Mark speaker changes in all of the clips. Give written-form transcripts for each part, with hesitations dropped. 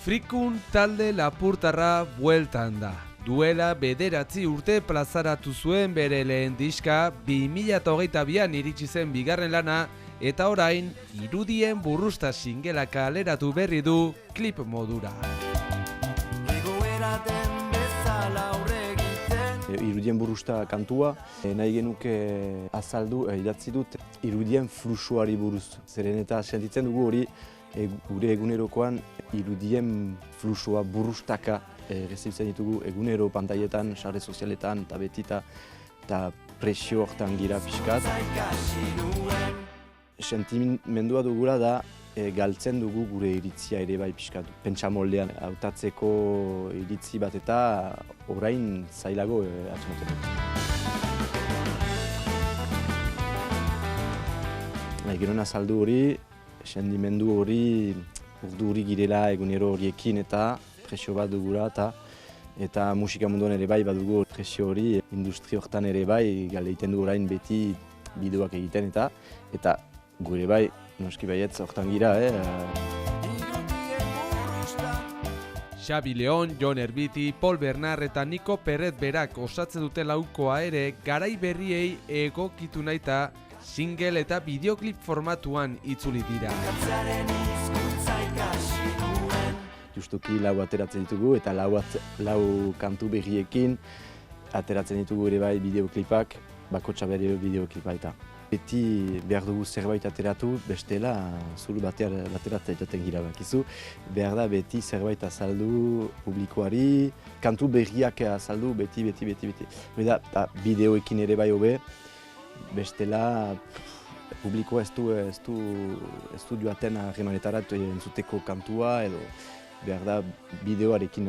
Speaker 1: Frikun talde lapurtarra bueltan da. Duela 9 urte plazaratu zuen bere lehen diska, 2022an iritsi zen bigarren lana, eta orain, irudien burrusta singela kaleratu berri du klip modura.
Speaker 2: Irudien burrusta kantua, nahi genuke azaldu, idatzi dut, irudien fluxuari buruz. Zeren eta sentitzen dugu hori, gure egunerokoan irudien fluxua burrustaka rezibitzen ditugu egunero pantailetan, sare sozialetan, eta betita, eta presio hortan gira pixkat. Sentimendua dugula da, galtzen dugu gure iritzia ere bai pixkat. Pentsamoldean hautatzeko iritzi bat eta orain zailago atxamaten dut. Gero azaldu hori, sentimendu hori urdu hori girela egunero horiekin eta presio bat dugula eta musika munduan ere bai badugu presio hori industri hortan ere bai galeiten du orain beti bideoak egiten eta gure bai noski baietz hortan gira.
Speaker 1: Xabi Leon, Jon Erbiti, Paul Bernard eta Nico Perret berak osatzen dute laukoa ere garai berriei egokitu naita single eta bideoklip formatuan itzuli dira.
Speaker 2: Justuki lau ateratzen ditugu eta lau kantu berriekin ateratzen ditugu ere bai bideoklipak, bakotxa bere bideoklipa eta. Beti behar dugu zerbait ateratu, bestela zuru bateratzen jaten gira bakizu. Behar da beti zerbait azaldu publikoari, kantu berriak azaldu beti. Beda, bideoekin ere bai hobe, bestela publikoa ez du joaten harremanetara entzuteko kantua edo behar da bideoarekin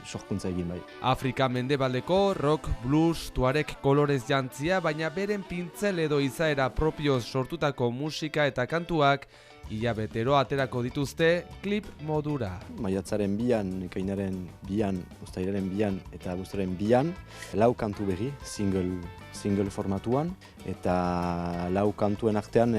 Speaker 2: sorkuntza egin bai.
Speaker 1: Afrika mendebaldeko rock, blues, tuareg kolorez jantzia, baina beren pintzel edo izaera propioz sortutako musika eta kantuak hilabetero aterako dituzte klip modura.
Speaker 2: Maiatzaren 2an, ekainaren 2an, uztailaren 2an eta abuztuaren 2an, lau kantu berri, single formatuan, eta lau kantuen artean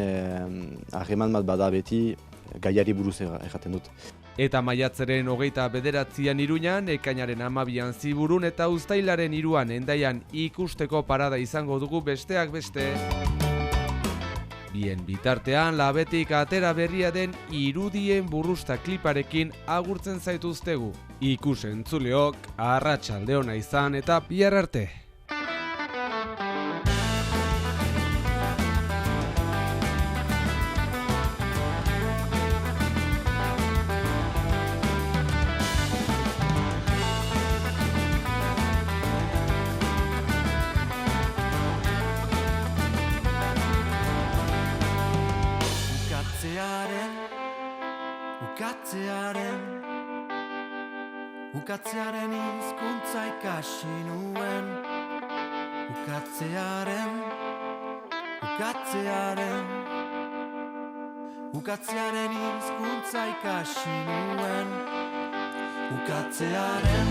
Speaker 2: harreman bat bada beti gaiari buruz erraten dut.
Speaker 1: Eta maiatzaren 29an Iruñan, ekainaren 12an Ziburun eta uztailaren 3an Hendaian ikusteko parada izango dugu besteak beste. Bien bitartean, labetik atera berria den irudien burrusta kliparekin agurtzen zaituztegu. Ikus-entzuleok, arratsalde ona izan eta bihar arte.
Speaker 3: Ukatzearen hizkuntza ikasi nuen. Ukatzearen hizkuntza ikasi nuen. Ukatzearen